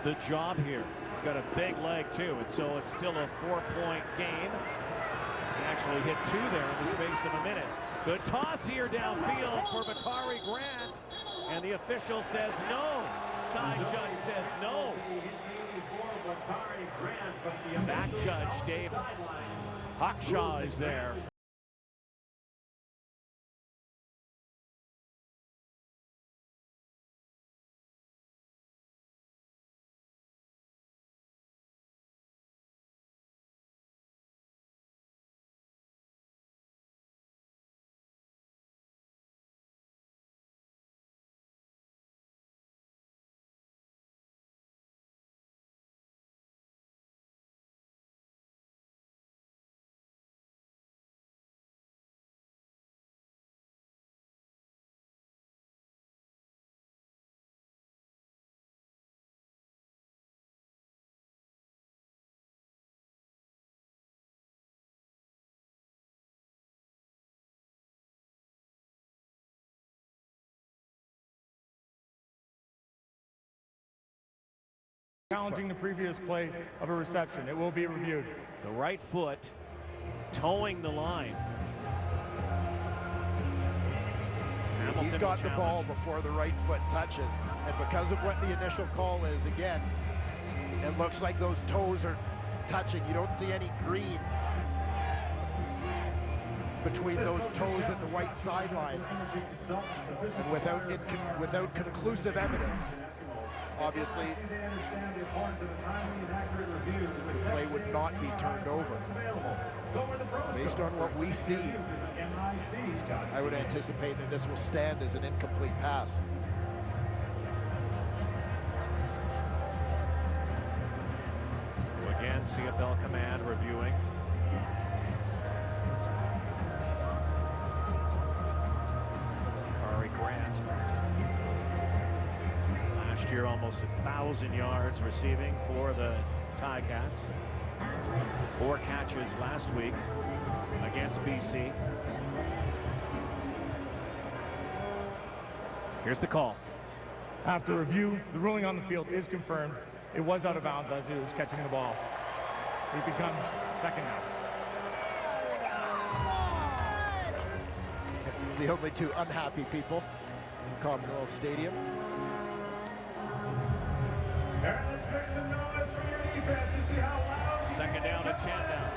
the job here. He's got a big leg too, and so it's still a 4-point game. He actually hit 2 there in the space of a minute. Good toss here downfield for Bakari Grant, and the official says no. Side judge says no. Back judge Dave Hawkshaw is there. Challenging the previous play of a reception. It will be reviewed. The right foot towing the line. He's got the ball before the right foot touches, and because of what the initial call is, again, it looks like those toes are touching. You don't see any green between those toes and the white sideline. And without conclusive evidence, obviously, the play would not be turned over. Based on what we see, I would anticipate that this will stand as an incomplete pass. So again, CFL command reviewing. Bakari Grant. Last year, almost 1,000 yards receiving for the Ticats. 4 catches last week against BC. Here's the call. After review, the ruling on the field is confirmed. It was out of bounds as he was catching the ball. He becomes second down. The only 2 unhappy people in Commonwealth Stadium. Second down at 10 now.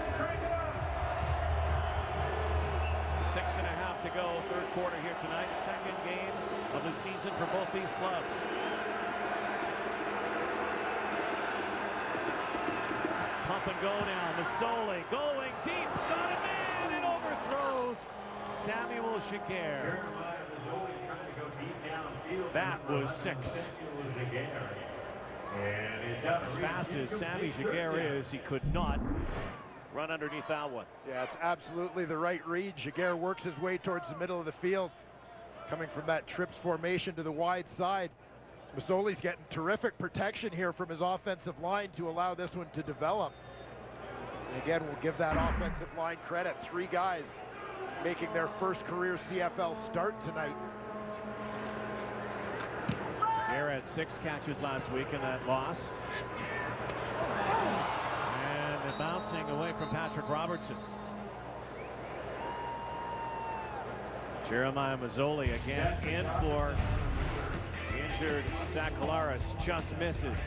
6.5 to go, third quarter here tonight. Second game of the season for both these clubs. Pump and go now. Masoli going deep. He's got a man and overthrows Samuel Giguère. That was 6. As fast as Sammy Giguère is, he could not run underneath that one. Yeah, it's absolutely the right read. Giguère works his way towards the middle of the field, coming from that trips formation to the wide side. Masoli's getting terrific protection here from his offensive line to allow this one to develop. And again, we'll give that offensive line credit. 3 guys making their first career CFL start tonight. Giguère had 6 catches last week in that loss. And bouncing away from Patrick Robertson. Jeremiah Masoli again in for the injured Zach Collaros. Just misses.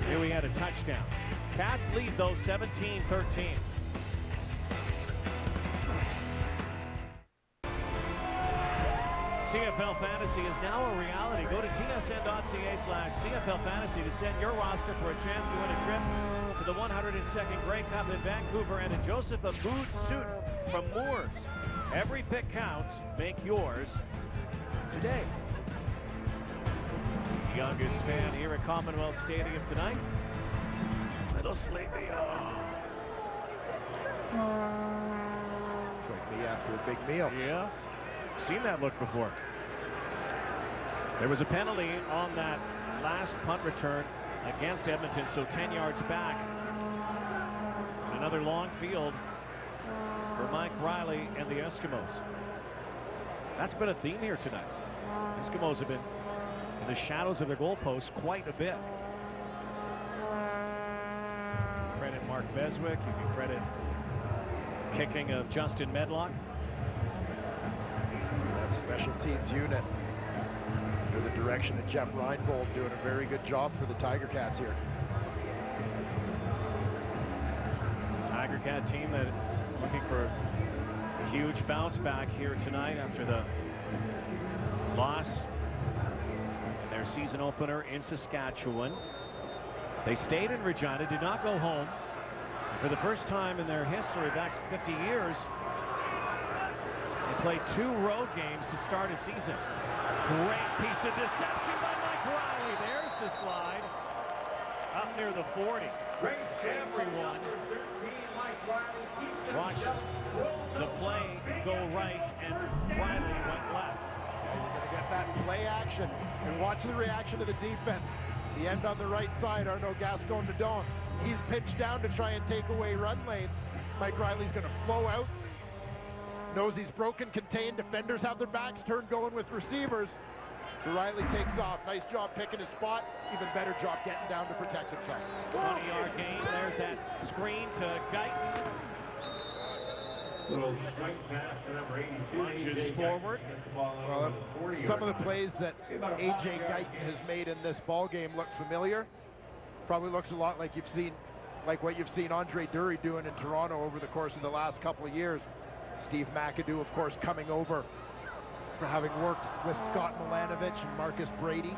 Here we had a touchdown. Cats lead though 17-13. CFL Fantasy is now a reality. Go to tsn.ca/CFL Fantasy to set your roster for a chance to win a trip to the 102nd Grey Cup in Vancouver and a Joseph Abboud suit from Moores. Every pick counts. Make yours today. Youngest fan here at Commonwealth Stadium tonight. Little sleepy. Looks like me after a big meal. Yeah. Seen that look before. There was a penalty on that last punt return against Edmonton, so 10 yards back. And another long field for Mike Riley and the Eskimos. That's been a theme here tonight. Eskimos have been in the shadows of their goalposts quite a bit. Mark Beswick. You can credit kicking of Justin Medlock. That special teams unit under the direction of Jeff Reinbold doing a very good job for the Tiger Cats here. Tiger Cat team that looking for a huge bounce back here tonight after the loss in their season opener in Saskatchewan. They stayed in Regina, did not go home. And for the first time in their history, back 50 years, they played 2 road games to start a season. Great piece of deception by Mike Riley. There's the slide up near the 40. Everyone watched the play go right, and Riley went left. You're going to get that play action, and watch the reaction of the defense. The end on the right side, Arnaud Gascon-Nadon. He's pinched down to try and take away run lanes. Mike Riley's going to flow out. Knows he's broken, contained. Defenders have their backs turned, going with receivers. So Riley takes off. Nice job picking his spot. Even better job getting down to protect himself. 20-yard gain. There's that screen to Guyton. Lunges forward. Well, some of the plays that A.J. Guyton has made in this ball game look familiar. Probably looks a lot like what you've seen Andre Dury doing in Toronto over the course of the last couple of years. Steve McAdoo, of course, coming over for having worked with Scott Milanovich and Marcus Brady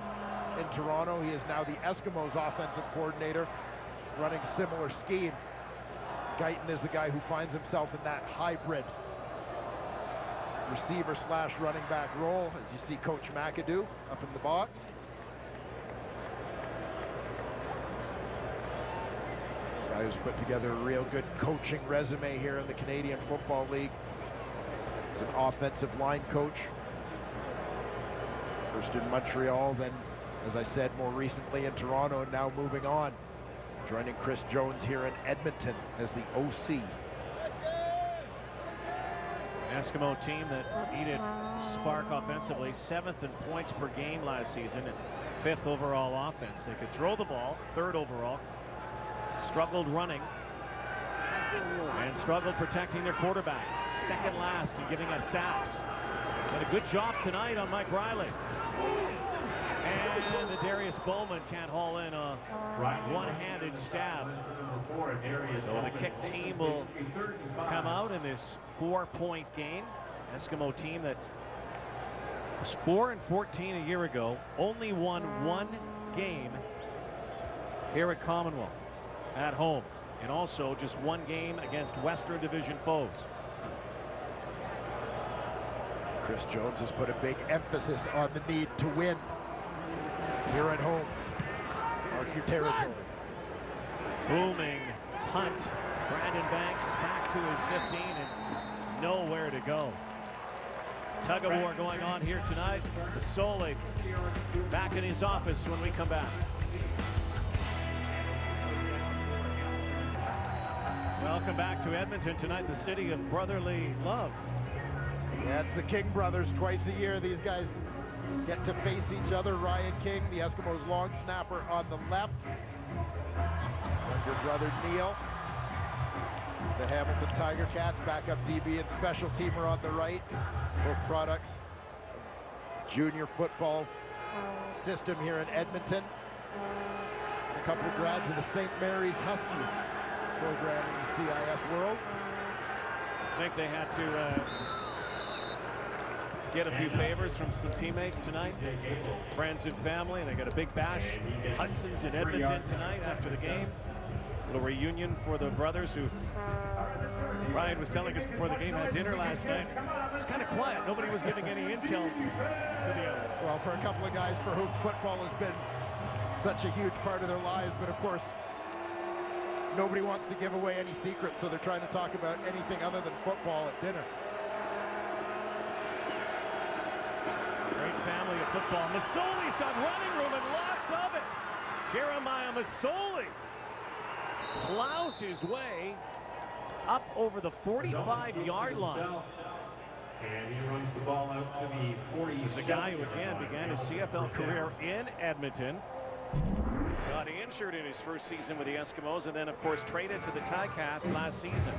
in Toronto. He is now the Eskimos offensive coordinator, running similar scheme. Guyton is the guy who finds himself in that hybrid receiver slash running back role, as you see Coach McAdoo up in the box. Guy who's put together a real good coaching resume here in the Canadian Football League. He's an offensive line coach. First in Montreal, then, as I said, more recently in Toronto, and now moving on. Joining Chris Jones here in Edmonton as the OC. An Eskimo team that needed spark offensively, 7th in points per game last season, and 5th overall offense. They could throw the ball, 3rd overall. Struggled running and struggled protecting their quarterback. 2nd last in giving up sacks. Did a good job tonight on Mike Riley. And the Darius Bowman can't haul in a one-handed stab. So the kick team will come out in this 4-point game. Eskimo team that was 4-14 a year ago, only won 1 game here at Commonwealth at home, and also just 1 game against Western Division foes. Chris Jones has put a big emphasis on the need to win here at home. Mark your territory. Booming punt. Brandon Banks back to his 15 and nowhere to go. Tug of war going on here tonight. Masoli back in his office when we come back. Welcome back to Edmonton tonight, the city of brotherly love. Yeah, it's the King brothers twice a year. These guys get to face each other. Ryan King, the Eskimos' long snapper, on the left. Younger brother Neil, the Hamilton Tiger Cats, backup DB and special teamer on the right. Both products of junior football system here in Edmonton. A couple of grads of the St. Mary's Huskies program in the CIS world. I think they had to get a few favors from some teammates tonight, friends and family. They got a big bash. Hudson's in Edmonton tonight after the game. A little reunion for the brothers who Ryan was telling us before the game had dinner last night. It was kind of quiet. Nobody was giving any intel to the other. Well, for a couple of guys for whom football has been such a huge part of their lives, but of course, nobody wants to give away any secrets, so they're trying to talk about anything other than football at dinner. Great family of football. Masoli's got running room and lots of it. Jeremiah Masoli plows his way up over the 45-yard line. And he runs the ball out to the 40. This is a guy who, again, began his CFL career in Edmonton. Got injured in his first season with the Eskimos, and then, of course, traded to the Ticats last season.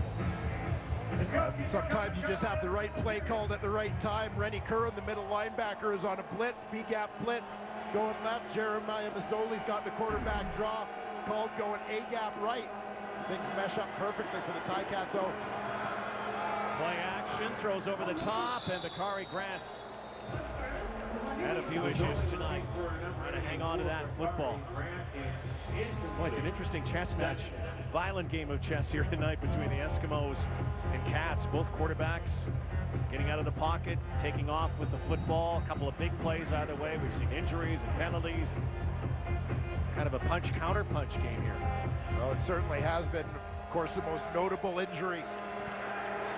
Sometimes you just have the right play called at the right time. Rennie Curran, the middle linebacker, is on a blitz, B-gap blitz. Going left, Jeremiah Mazzoli's got the quarterback draw called, going A-gap right. Things mesh up perfectly for the Ticats. Oh, play action, throws over the top, and Bakari Grant's had a few issues tonight. Trying to hang on to that football. Boy, it's an interesting chess match. Violent game of chess here tonight between the Eskimos and Cats. Both quarterbacks getting out of the pocket, taking off with the football. A couple of big plays either way. We've seen injuries and penalties. Kind of a punch-counter-punch game here. Well, it certainly has been, of course, the most notable injury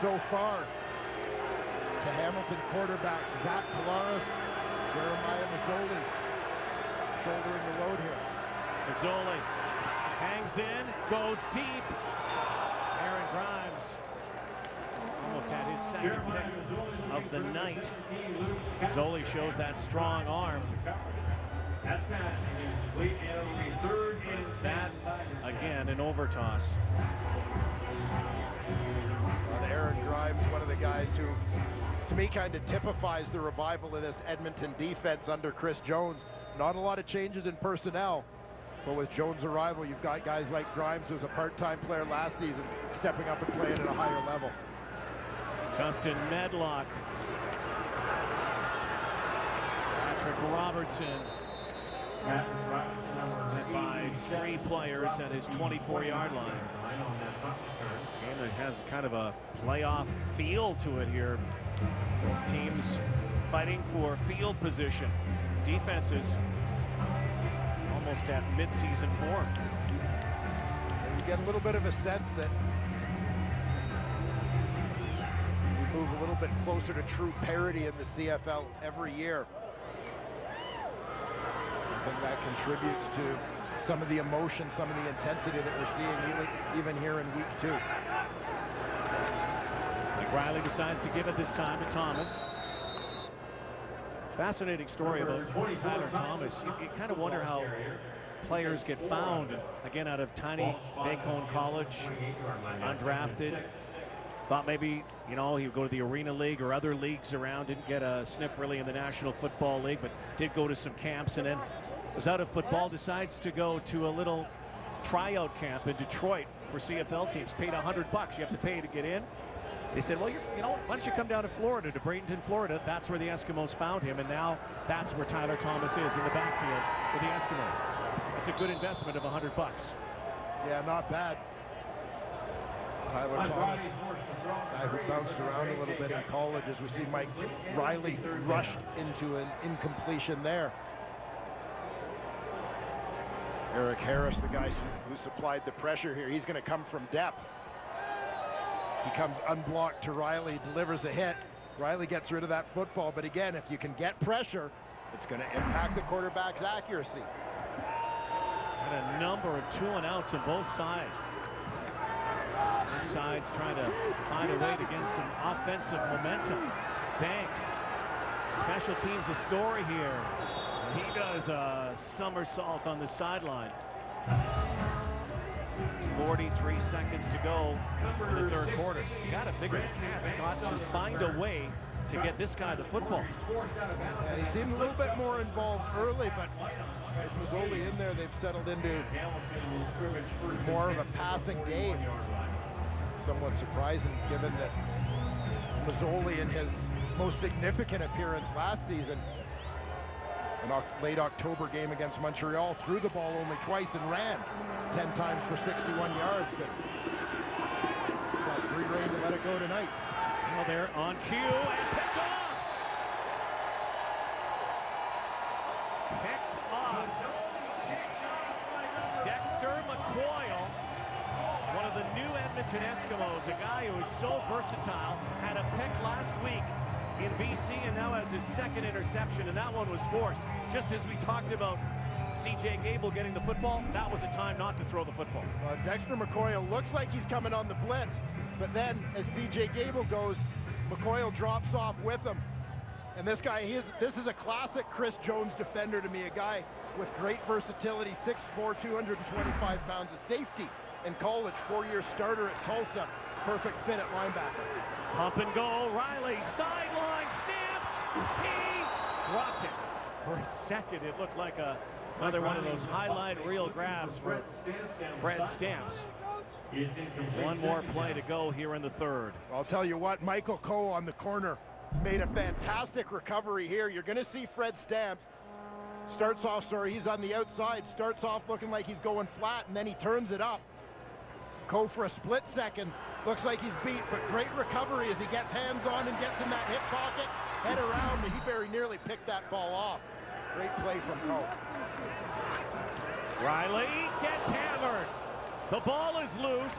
so far to Hamilton quarterback Zach Pilaris. Jeremiah Mazzoli shouldering the load here. Mazzoli hangs in, goes deep. Aaron Grimes almost had his second pick of the night. Mazzoli shows that strong arm. That, again, an overtoss. Well, Aaron Grimes, one of the guys who, to me, kind of typifies the revival of this Edmonton defense under Chris Jones. Not a lot of changes in personnel, but with Jones' arrival, you've got guys like Grimes, who was a part-time player last season, stepping up and playing at a higher level. Justin Medlock. Patrick Robertson. Led by 3 players at his 24-yard line. Game that has kind of a playoff feel to it here. Both teams fighting for field position. Defenses almost at mid-season form. And you get a little bit of a sense that we move a little bit closer to true parity in the CFL every year. I think that contributes to some of the emotion, some of the intensity that we're seeing even here in week 2. Riley decides to give it this time to Thomas. Fascinating story about Tyler Thomas. You kind of wonder how players get found, again, out of tiny Bacone College, undrafted. Thought maybe, you know, he would go to the Arena League or other leagues around. Didn't get a sniff really in the National Football League, but did go to some camps, and then was out of football, decides to go to a little tryout camp in Detroit for CFL teams. Paid $100. You have to pay to get in. They said, well, you know, why don't you come down to Florida, to Bradenton, Florida? That's where the Eskimos found him, and now that's where Tyler Thomas is, in the backfield with the Eskimos. It's a good investment of $100. Yeah, not bad. Tyler Thomas, guy who bounced around a little bit in college, as we see Mike Riley rushed into an incompletion there. Eric Harris, the guy who supplied the pressure here, he's going to come from depth. He comes unblocked to Riley, delivers a hit. Riley gets rid of that football, but again, if you can get pressure, it's going to impact the quarterback's accuracy. And a number of 2-and-outs on both sides. This side's trying to find a way to get some offensive momentum. Banks, special teams a story here. He does a somersault on the sideline. 43 seconds to go in the third quarter. You got to figure the Cats got to find a way to get this guy the football. And he seemed a little bit more involved early, but with Mazzoli in there, they've settled into more of a passing game. Somewhat surprising, given that Mazzoli, in his most significant appearance last season, an late October game against Montreal, threw the ball only twice and ran 10 times for 61 yards, but got free rein to let it go tonight. Well, they're on cue and picked off. Picked off. Dexter McCoyle, one of the new Edmonton Eskimos, a guy who is so versatile, had a pick last week in BC and now has his second interception, and that one was forced. Just as we talked about C.J. Gable getting the football, that was a time not to throw the football. Dexter McCoyle looks like he's coming on the blitz, but then as C.J. Gable goes, McCoyle drops off with him. And this guy, this is a classic Chris Jones defender to me, a guy with great versatility, 6'4", 225 pounds, a safety in college, 4-year starter at Tulsa. Perfect fit at linebacker. Pump and go, Riley, sideline, snaps, he dropped it. For a second, it looked like another one of those highlight reel grabs for Fred Stamps. One more play to go here in the third. I'll tell you what, Michael Coe on the corner made a fantastic recovery here. You're going to see Fred Stamps starts off, he's on the outside, starts off looking like he's going flat, and then he turns it up. Coe for a split second, looks like he's beat, but great recovery as he gets hands on and gets in that hip pocket, head around, and he very nearly picked that ball off. Great play from Coe. Riley gets hammered. The ball is loose,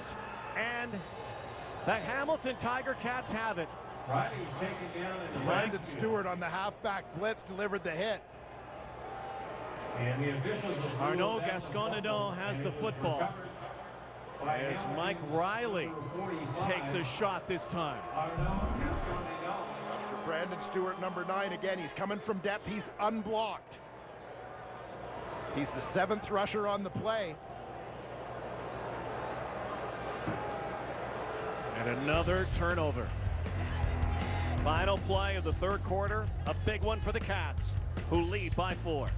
and the Hamilton Tiger Cats have it. Riley's taken down in the Brandon Stewart on the halfback blitz delivered the hit. And the officials Arnaud Gasconadon has the football as Mike Riley takes a shot this time. For Brandon Stewart, number 9, again, he's coming from depth. He's unblocked. He's the 7th rusher on the play. And another turnover. Final play of the third quarter, a big one for the Cats, who lead by 4.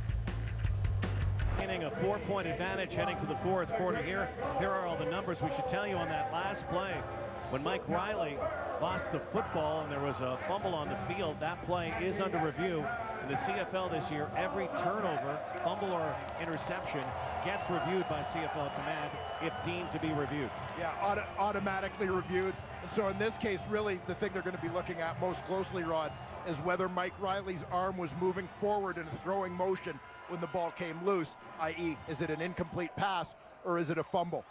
Gaining a 4-point advantage heading to the fourth quarter here. Here are all the numbers we should tell you on that last play. When Mike Riley lost the football and there was a fumble on the field, that play is under review. In the CFL this year, every turnover, fumble or interception gets reviewed by CFL command if deemed to be reviewed. Yeah, automatically reviewed. And so in this case, really the thing they're going to be looking at most closely, Rod, is whether Mike Riley's arm was moving forward in a throwing motion when the ball came loose, i.e., is it an incomplete pass or is it a fumble?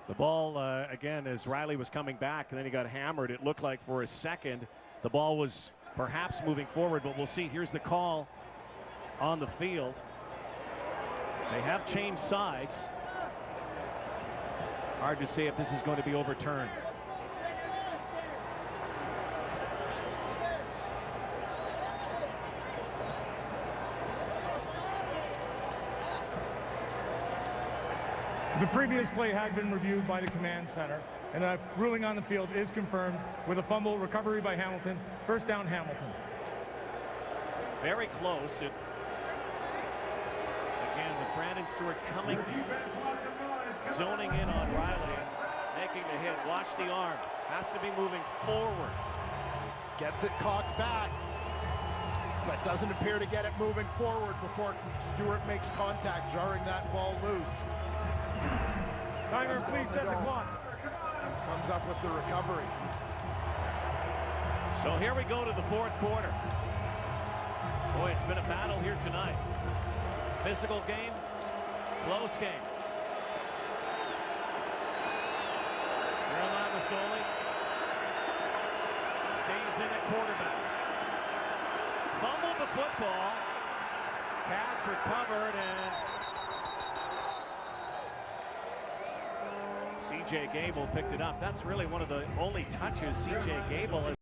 The ball, again, as Riley was coming back and then he got hammered, it looked like for a second the ball was perhaps moving forward, but we'll see. Here's the call on the field. They have changed sides. Hard to say if this is going to be overturned. The previous play had been reviewed by the command center, and the ruling on the field is confirmed with a fumble recovery by Hamilton. First down, Hamilton. Very close. Again, with Brandon Stewart coming, zoning in on Riley, making the hit. Watch the arm. Has to be moving forward. Gets it cocked back, but doesn't appear to get it moving forward before Stewart makes contact, jarring that ball loose. Timer, please set the clock. Comes up with the recovery. So here we go to the fourth quarter. Boy, it's been a battle here tonight. Physical game, close game. Jeremiah Masoli stays in at quarterback. Fumbled the football. Cats recovered, and C.J. Gable picked it up. That's really one of the only touches C.J. Gable has